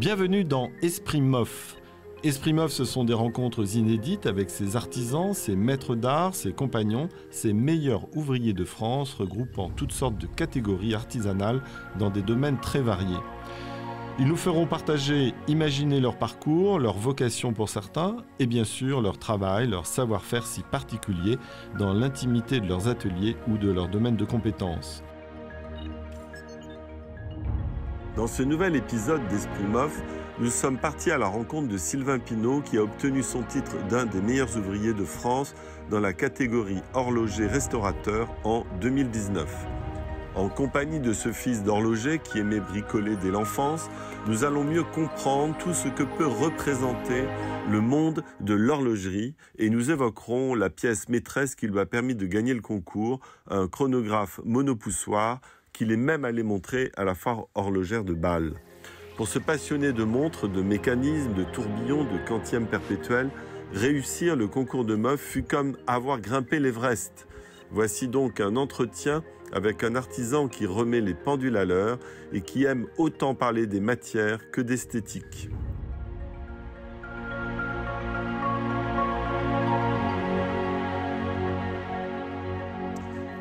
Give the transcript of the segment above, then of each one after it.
Bienvenue dans Esprit MOF. Esprit MOF, ce sont des rencontres inédites avec ses artisans, ses maîtres d'art, ses compagnons, ses meilleurs ouvriers de France, regroupant toutes sortes de catégories artisanales dans des domaines très variés. Ils nous feront partager, imaginer leur parcours, leur vocation pour certains, et bien sûr leur travail, leur savoir-faire si particulier dans l'intimité de leurs ateliers ou de leur domaine de compétences. Dans ce nouvel épisode d'Esprit MOF, nous sommes partis à la rencontre de Sylvain Pinault qui a obtenu son titre d'un des meilleurs ouvriers de France dans la catégorie horloger-restaurateur en 2019. En compagnie de ce fils d'horloger qui aimait bricoler dès l'enfance, nous allons mieux comprendre tout ce que peut représenter le monde de l'horlogerie et nous évoquerons la pièce maîtresse qui lui a permis de gagner le concours, un chronographe monopoussoir qu'il est même allé montrer à la foire horlogère de Bâle. Pour se passionner de montres, de mécanismes, de tourbillons, de quantièmes perpétuels, réussir le concours de MOF fut comme avoir grimpé l'Everest. Voici donc un entretien avec un artisan qui remet les pendules à l'heure et qui aime autant parler des matières que d'esthétique.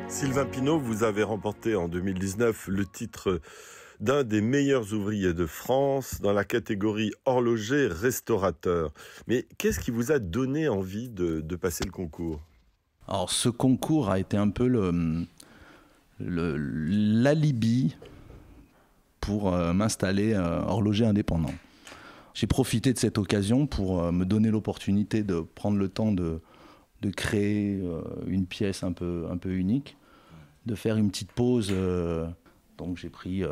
Sylvain Pinault, vous avez remporté en 2019 le titre d'un des meilleurs ouvriers de France dans la catégorie horloger-restaurateur. Mais qu'est-ce qui vous a donné envie de passer le concours ? Alors ce concours a été un peu l'alibi pour m'installer horloger indépendant. J'ai profité de cette occasion pour me donner l'opportunité de prendre le temps de créer une pièce un peu unique, de faire une petite pause. Donc j'ai pris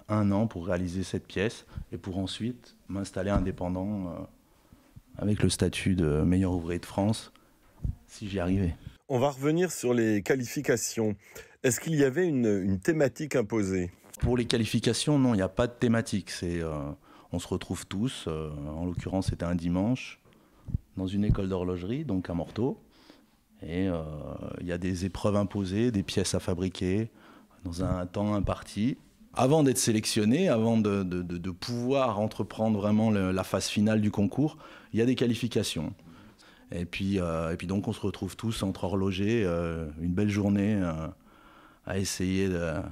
1 an pour réaliser cette pièce et pour ensuite m'installer indépendant avec le statut de meilleur ouvrier de France, si j'y arrivais. On va revenir sur les qualifications. Est-ce qu'il y avait une thématique imposée ? Pour les qualifications, non, il n'y a pas de thématique. On se retrouve tous, en l'occurrence c'était un dimanche, dans une école d'horlogerie, donc à Morteau. Et il y a des épreuves imposées, des pièces à fabriquer dans un temps imparti. Avant d'être sélectionné, avant de pouvoir entreprendre vraiment la phase finale du concours, il y a des qualifications. Et puis donc on se retrouve tous entre horlogers, une belle journée à essayer de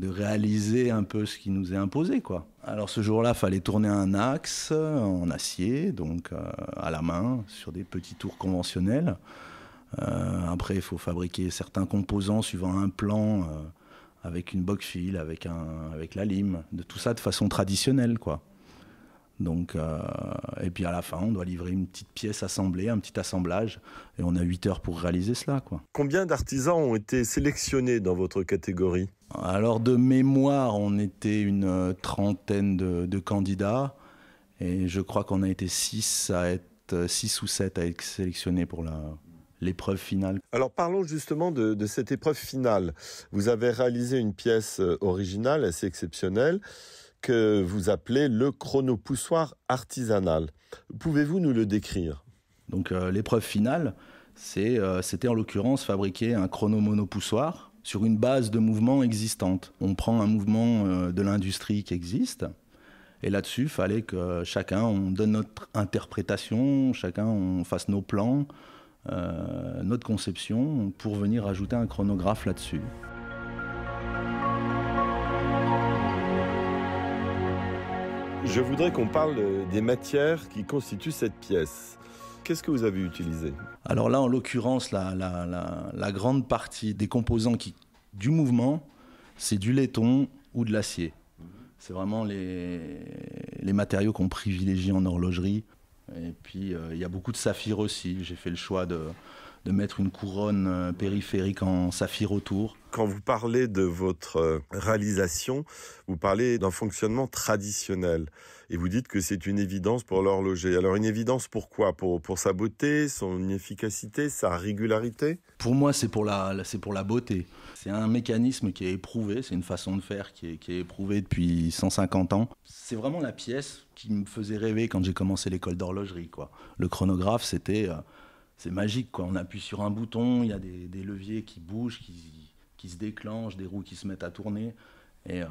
réaliser un peu ce qui nous est imposé, quoi. Alors ce jour-là, il fallait tourner un axe en acier, donc à la main, sur des petits tours conventionnels. Après, il faut fabriquer certains composants suivant un plan, avec une box-fil, avec la lime, de tout ça de façon traditionnelle, quoi. Donc, et puis à la fin, on doit livrer une petite pièce assemblée, un petit assemblage, et on a 8 heures pour réaliser cela, quoi. Combien d'artisans ont été sélectionnés dans votre catégorie ? Alors de mémoire, on était une trentaine de candidats, et je crois qu'on a été 6 ou 7 à être sélectionnés pour l'épreuve finale. Alors parlons justement de cette épreuve finale. Vous avez réalisé une pièce originale, assez exceptionnelle, que vous appelez le chronopoussoir artisanal. Pouvez-vous nous le décrire ? Donc l'épreuve finale, c'était en l'occurrence fabriquer un chronomonopoussoir sur une base de mouvement existante. On prend un mouvement de l'industrie qui existe, et là-dessus, il fallait que chacun, on donne notre interprétation, chacun, on fasse nos plans, notre conception, pour venir ajouter un chronographe là-dessus. Je voudrais qu'on parle des matières qui constituent cette pièce. Qu'est-ce que vous avez utilisé ? Alors là, en l'occurrence, la grande partie des composants du mouvement, c'est du laiton ou de l'acier. C'est vraiment les matériaux qu'on privilégie en horlogerie. Et puis, il y a beaucoup de saphir aussi. J'ai fait le choix de mettre une couronne périphérique en saphir autour. Quand vous parlez de votre réalisation, vous parlez d'un fonctionnement traditionnel. Et vous dites que c'est une évidence pour l'horloger. Alors une évidence pourquoi ? Pour sa beauté, son efficacité, sa régularité ? Pour moi, c'est pour la beauté. C'est un mécanisme qui est éprouvé, c'est une façon de faire qui est éprouvée depuis 150 ans. C'est vraiment la pièce qui me faisait rêver quand j'ai commencé l'école d'horlogerie, quoi. Le chronographe, c'est magique, quoi. On appuie sur un bouton, il y a des leviers qui bougent, qui se déclenchent, des roues qui se mettent à tourner. Et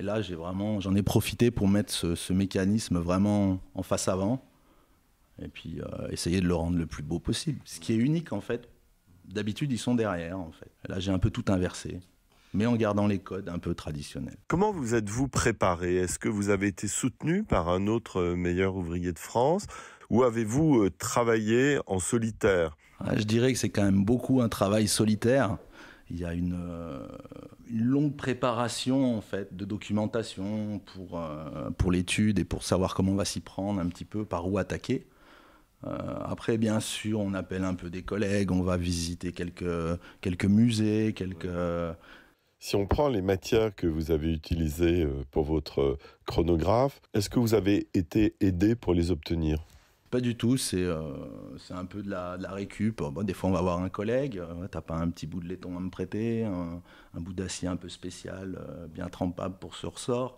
là, j'en ai profité pour mettre ce mécanisme vraiment en face avant. Et puis essayer de le rendre le plus beau possible. Ce qui est unique, en fait, d'habitude, ils sont derrière, en fait. Là, j'ai un peu tout inversé, mais en gardant les codes un peu traditionnels. Comment vous êtes-vous préparé? Est-ce que vous avez été soutenu par un autre meilleur ouvrier de France ou avez-vous travaillé en solitaire? Je dirais que c'est quand même beaucoup un travail solitaire. Il y a une longue préparation en fait, de documentation pour l'étude et pour savoir comment on va s'y prendre un petit peu, par où attaquer. Après, bien sûr, on appelle un peu des collègues, on va visiter quelques musées, Si on prend les matières que vous avez utilisées pour votre chronographe, est-ce que vous avez été aidé pour les obtenir? Pas du tout, c'est un peu de la récup. Bon, des fois, on va voir un collègue, t'as pas un petit bout de laiton à me prêter, un bout d'acier un peu spécial, bien trempable pour ce ressort.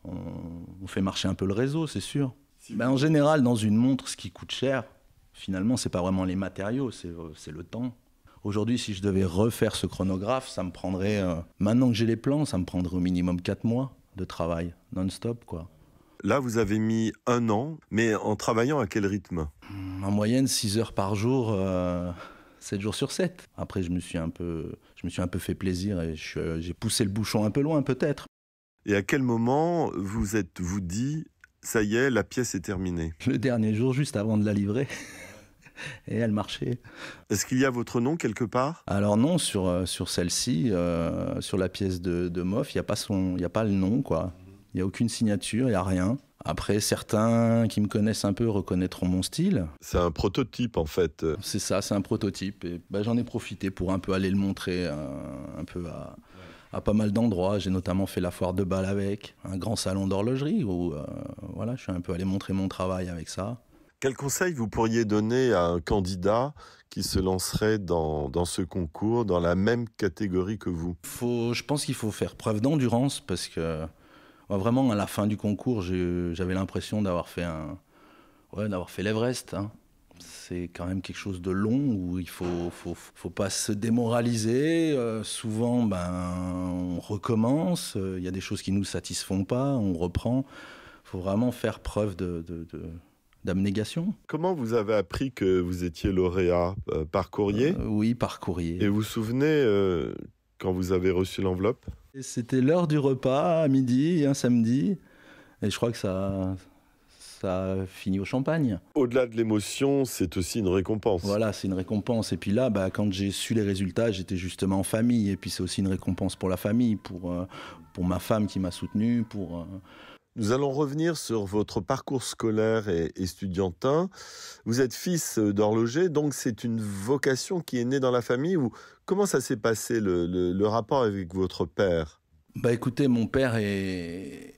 On fait marcher un peu le réseau, c'est sûr. En général, dans une montre, ce qui coûte cher, finalement, c'est pas vraiment les matériaux, c'est le temps. Aujourd'hui, si je devais refaire ce chronographe, ça me prendrait, maintenant que j'ai les plans, ça me prendrait au minimum 4 mois de travail, non-stop, quoi. Là, vous avez mis 1 an, mais en travaillant à quel rythme? En moyenne, 6 heures par jour, 7 jours sur 7. Après, je me suis un peu fait plaisir et j'ai poussé le bouchon un peu loin, peut-être. Et à quel moment vous êtes-vous dit, ça y est, la pièce est terminée? Le dernier jour, juste avant de la livrer. Et elle marchait. Est-ce qu'il y a votre nom quelque part? Alors non, sur celle-ci, sur la pièce de Moff, il n'y a pas le nom, quoi. Il n'y a aucune signature, il n'y a rien. Après, certains qui me connaissent un peu reconnaîtront mon style. C'est un prototype, en fait. C'est ça, c'est un prototype. Et j'en ai profité pour un peu aller le montrer un peu à pas mal d'endroits. J'ai notamment fait la foire de Bâle avec, un grand salon d'horlogerie où je suis un peu allé montrer mon travail avec ça. Quel conseil vous pourriez donner à un candidat qui se lancerait dans ce concours, dans la même catégorie que vous? Je pense qu'il faut faire preuve d'endurance parce que vraiment, à la fin du concours, j'avais l'impression d'avoir fait l'Everest. Hein. C'est quand même quelque chose de long où il faut pas se démoraliser. Souvent, on recommence. Il y a des choses qui nous satisfont pas, on reprend. Il faut vraiment faire preuve d'abnégation. Comment vous avez appris que vous étiez lauréat? Par courrier? Oui, par courrier. Et vous vous souvenez quand vous avez reçu l'enveloppe? C'était l'heure du repas, à midi, un samedi. Et je crois que ça a fini au champagne. Au-delà de l'émotion, c'est aussi une récompense. Voilà, c'est une récompense. Et puis là, quand j'ai su les résultats, j'étais justement en famille. Et puis c'est aussi une récompense pour la famille, pour ma femme qui m'a soutenu, Nous allons revenir sur votre parcours scolaire et estudiantin. Vous êtes fils d'horloger, donc c'est une vocation qui est née dans la famille. Comment ça s'est passé, le rapport avec votre père? Écoutez, mon père est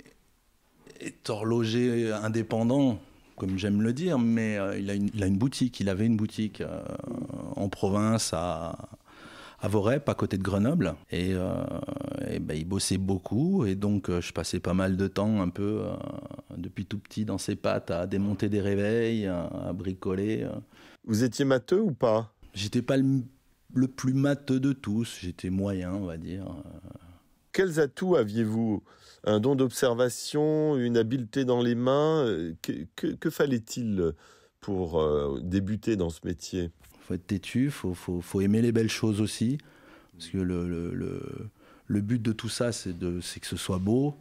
horloger indépendant, comme j'aime le dire, mais il avait une boutique en province à Vorep, à côté de Grenoble. Et il bossait beaucoup. Et donc, je passais pas mal de temps, un peu, depuis tout petit, dans ses pattes, à démonter des réveils, à bricoler. Vous étiez matheux ou pas? J'étais pas le plus matheux de tous. J'étais moyen, on va dire. Quels atouts aviez-vous? Un don d'observation, une habileté dans les mains? Que fallait-il pour débuter dans ce métier? Il faut être têtu, faut aimer les belles choses aussi. Parce que le but de tout ça, c'est que ce soit beau,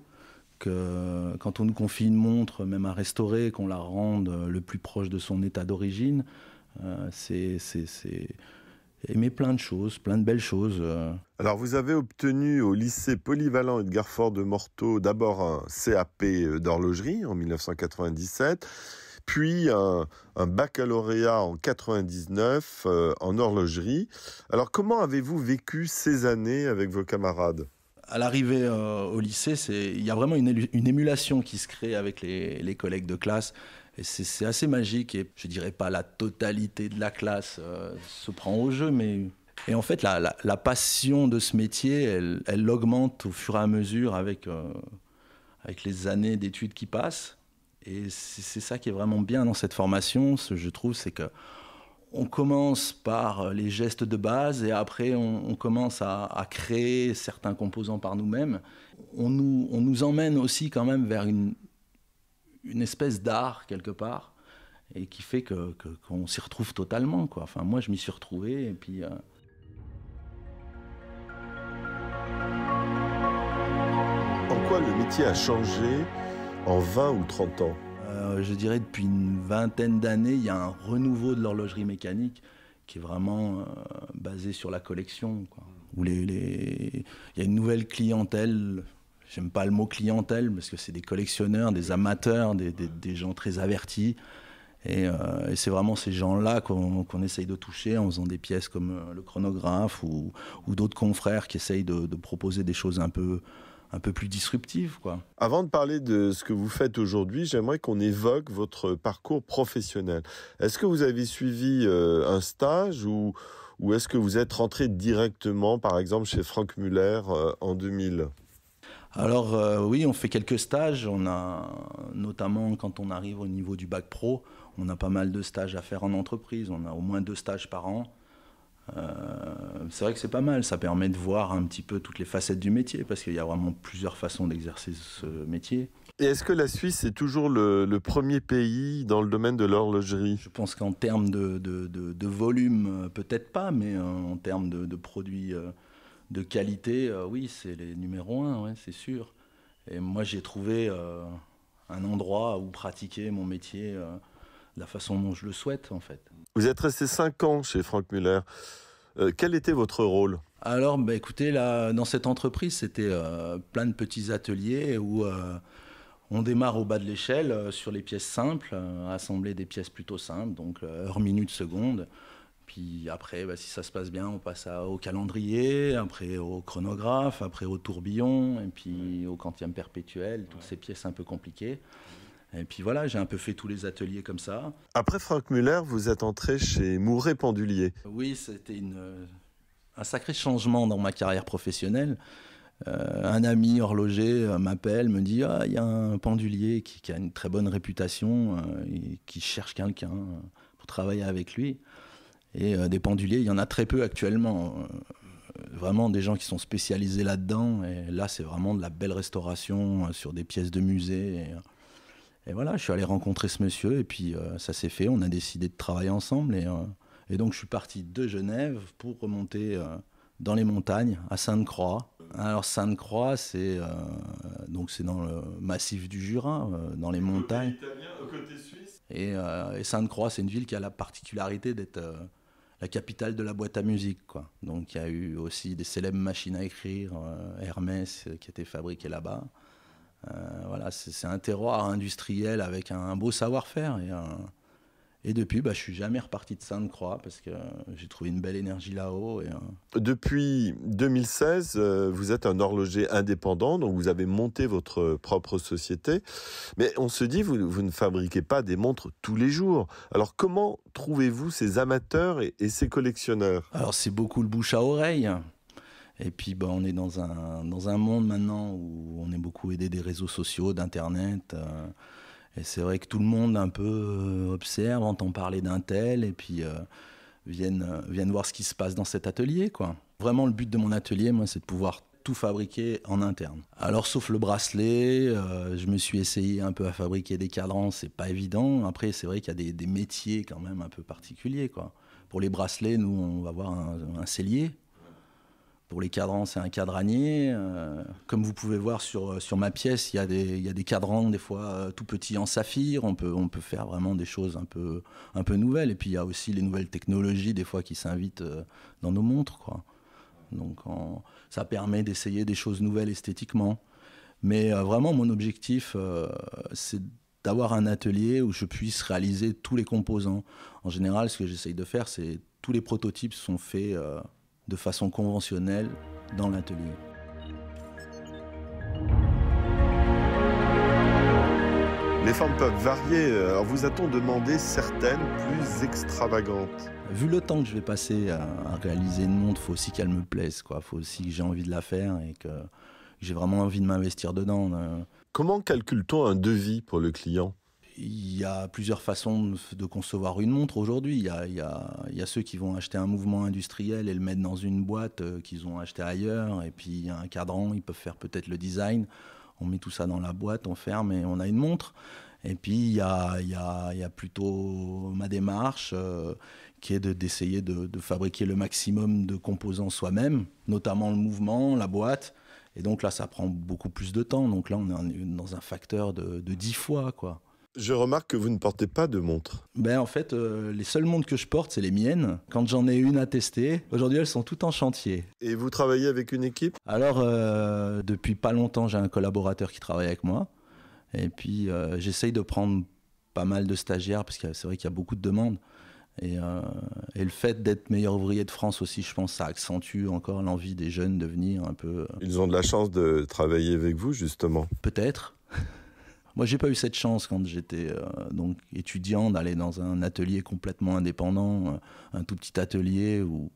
que quand on nous confie une montre, même à restaurer, qu'on la rende le plus proche de son état d'origine, c'est aimer plein de choses, plein de belles choses. Alors, vous avez obtenu au lycée polyvalent Edgar Faure de Morteau d'abord un CAP d'horlogerie en 1997, puis un baccalauréat en 99 en horlogerie. Alors, comment avez-vous vécu ces années avec vos camarades? À l'arrivée au lycée, il y a vraiment une émulation qui se crée avec les collègues de classe. Et c'est assez magique. Et je dirais pas la totalité de la classe se prend au jeu, mais... Et en fait, la passion de ce métier, elle augmente au fur et à mesure avec les années d'études qui passent. Et c'est ça qui est vraiment bien dans cette formation, je trouve, c'est que on commence par les gestes de base et après on commence à créer certains composants par nous-mêmes. On nous emmène aussi quand même vers une espèce d'art quelque part et qui fait qu'on s'y retrouve totalement, quoi. Enfin, moi je m'y suis retrouvé et puis... En quoi le métier a changé en 20 ou 30 ans ? Je dirais depuis une vingtaine d'années, il y a un renouveau de l'horlogerie mécanique qui est vraiment basé sur la collection, quoi. Où il y a une nouvelle clientèle, j'aime pas le mot clientèle, parce que c'est des collectionneurs, des amateurs, des gens très avertis. Et c'est vraiment ces gens-là qu'on essaye de toucher en faisant des pièces comme le chronographe ou d'autres confrères qui essayent de proposer des choses un peu plus disruptive, quoi. Avant de parler de ce que vous faites aujourd'hui, j'aimerais qu'on évoque votre parcours professionnel. Est-ce que vous avez suivi un stage ou est-ce que vous êtes rentré directement, par exemple, chez Franck Muller en 2000 ? Alors oui, on fait quelques stages. On a, notamment quand on arrive au niveau du bac pro, on a pas mal de stages à faire en entreprise. On a au moins 2 stages par an. C'est vrai que c'est pas mal, ça permet de voir un petit peu toutes les facettes du métier, parce qu'il y a vraiment plusieurs façons d'exercer ce métier. Et est-ce que la Suisse est toujours le premier pays dans le domaine de l'horlogerie ? Je pense qu'en termes de volume, peut-être pas, mais en termes de produits de qualité, oui, c'est les numéros 1, ouais, c'est sûr. Et moi, j'ai trouvé un endroit où pratiquer mon métier de la façon dont je le souhaite, en fait. Vous êtes resté 5 ans chez Franck Muller. Quel était votre rôle ? Alors, écoutez, là, dans cette entreprise, c'était plein de petits ateliers où on démarre au bas de l'échelle sur les pièces simples, assembler des pièces plutôt simples, donc heure, minute, seconde. Puis après, si ça se passe bien, on passe au calendrier, après au chronographe, après au tourbillon, et puis au quantième perpétuel, toutes ces pièces un peu compliquées. Et puis voilà, j'ai un peu fait tous les ateliers comme ça. Après Franck Muller, vous êtes entré chez Mouret Pendulier. Oui, c'était un sacré changement dans ma carrière professionnelle. Un ami horloger m'appelle, me dit « Ah, il y a un pendulier qui a une très bonne réputation et qui cherche quelqu'un pour travailler avec lui. » Et des penduliers, il y en a très peu actuellement. Vraiment des gens qui sont spécialisés là-dedans. Et là, c'est vraiment de la belle restauration sur des pièces de musée. Et voilà, je suis allé rencontrer ce monsieur et puis ça s'est fait. On a décidé de travailler ensemble. Et donc, je suis parti de Genève pour remonter dans les montagnes, à Sainte-Croix. Alors, Sainte-Croix, c'est dans le massif du Jura, dans les montagnes. Italien, au côté suisse. Et Sainte-Croix, c'est une ville qui a la particularité d'être la capitale de la boîte à musique, quoi. Donc, il y a eu aussi des célèbres machines à écrire, Hermès, qui étaient fabriquées là-bas. Voilà, c'est un terroir industriel avec un beau savoir-faire. Et depuis, je ne suis jamais reparti de Sainte-Croix parce que j'ai trouvé une belle énergie là-haut. Depuis 2016, vous êtes un horloger indépendant, donc vous avez monté votre propre société. Mais on se dit, vous ne fabriquez pas des montres tous les jours. Alors comment trouvez-vous ces amateurs et ces collectionneurs ? Alors c'est beaucoup le bouche à oreille. Et puis on est dans un monde maintenant où on est beaucoup aidé des réseaux sociaux, d'Internet. Et c'est vrai que tout le monde un peu observe, entend parler d'un tel, et puis viennent voir ce qui se passe dans cet atelier, quoi. Vraiment, le but de mon atelier, moi, c'est de pouvoir tout fabriquer en interne. Alors, sauf le bracelet, je me suis essayé un peu à fabriquer des cadrans, c'est pas évident. Après, c'est vrai qu'il y a des métiers quand même un peu particuliers, quoi. Pour les bracelets, nous, on va avoir un sellier. Pour les cadrans, c'est un cadranier. Comme vous pouvez voir sur ma pièce, il y a des cadrans, des fois tout petits en saphir. On peut faire vraiment des choses un peu nouvelles. Et puis, il y a aussi les nouvelles technologies, des fois, qui s'invitent dans nos montres, quoi. Donc, ça permet d'essayer des choses nouvelles esthétiquement. Mais vraiment, mon objectif, c'est d'avoir un atelier où je puisse réaliser tous les composants. En général, ce que j'essaye de faire, c'est tous les prototypes sont faits de façon conventionnelle dans l'atelier. Les formes peuvent varier. Alors vous a-t-on demandé certaines plus extravagantes ? Vu le temps que je vais passer à réaliser une montre, il faut aussi qu'elle me plaise, quoi. Faut aussi que j'ai envie de la faire et que j'ai vraiment envie de m'investir dedans. Comment calcule-t-on un devis pour le client ? Il y a plusieurs façons de concevoir une montre aujourd'hui. Il y a ceux qui vont acheter un mouvement industriel et le mettre dans une boîte qu'ils ont acheté ailleurs. Et puis il y a un cadran, ils peuvent faire peut-être le design. On met tout ça dans la boîte, on ferme et on a une montre. Et puis il y a plutôt ma démarche qui est d'essayer de fabriquer le maximum de composants soi-même, notamment le mouvement, la boîte. Et donc là, ça prend beaucoup plus de temps. Donc là, on est dans un facteur de 10 fois, quoi. Je remarque que vous ne portez pas de montre. En fait, les seules montres que je porte, c'est les miennes. Quand j'en ai une à tester, aujourd'hui, elles sont toutes en chantier. Et vous travaillez avec une équipe? Alors, depuis pas longtemps, j'ai un collaborateur qui travaille avec moi. Et puis, j'essaye de prendre pas mal de stagiaires, parce que c'est vrai qu'il y a beaucoup de demandes. Et le fait d'être meilleur ouvrier de France aussi, je pense, ça accentue encore l'envie des jeunes de venir un peu... Ils ont de la chance de travailler avec vous, justement. Peut-être. Moi, j'ai pas eu cette chance quand j'étais donc étudiant d'aller dans un atelier complètement indépendant, un tout petit atelier où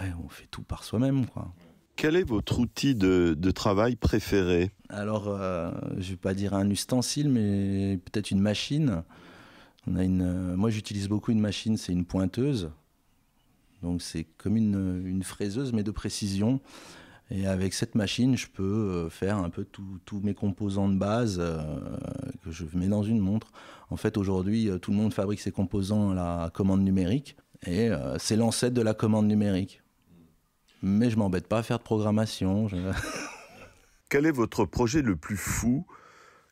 on fait tout par soi-même, quoi. Quel est votre outil de travail préféré? Alors, je vais pas dire un ustensile, mais peut-être une machine. Moi, j'utilise beaucoup une machine, c'est une pointeuse. Donc, c'est comme une fraiseuse, mais de précision. Et avec cette machine, je peux faire un peu tous mes composants de base que je mets dans une montre. En fait, aujourd'hui, tout le monde fabrique ses composants à la commande numérique. Et c'est l'ancêtre de la commande numérique. Mais je ne m'embête pas à faire de programmation. Quel est votre projet le plus fou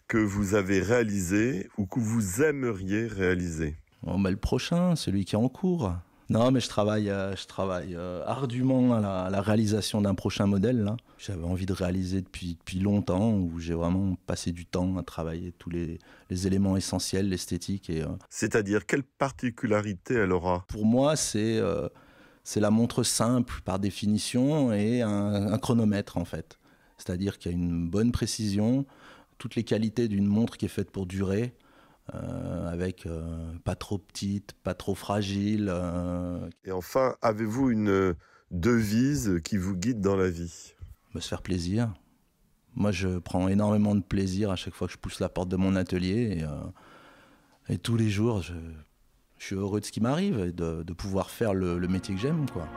que vous avez réalisé ou que vous aimeriez réaliser? Le prochain, celui qui est en cours. Non, mais je travaille ardument à la réalisation d'un prochain modèle. Là. J'avais envie de réaliser depuis longtemps, où j'ai vraiment passé du temps à travailler tous les éléments essentiels, l'esthétique. C'est-à-dire, quelle particularité elle aura? Pour moi, c'est la montre simple par définition et un chronomètre, en fait. C'est-à-dire qu'il y a une bonne précision, toutes les qualités d'une montre qui est faite pour durer, avec pas trop petite, pas trop fragile. Et enfin, avez-vous une devise qui vous guide dans la vie? Se faire plaisir. Moi, je prends énormément de plaisir à chaque fois que je pousse la porte de mon atelier. Et tous les jours, je suis heureux de ce qui m'arrive et de pouvoir faire le métier que j'aime, quoi.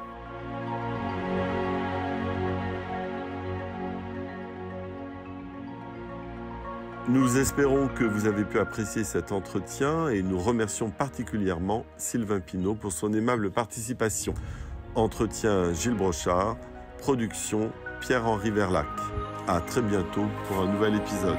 Nous espérons que vous avez pu apprécier cet entretien et nous remercions particulièrement Sylvain Pinault pour son aimable participation. Entretien Gilles Brochard, production Pierre-Henri Verlac. À très bientôt pour un nouvel épisode.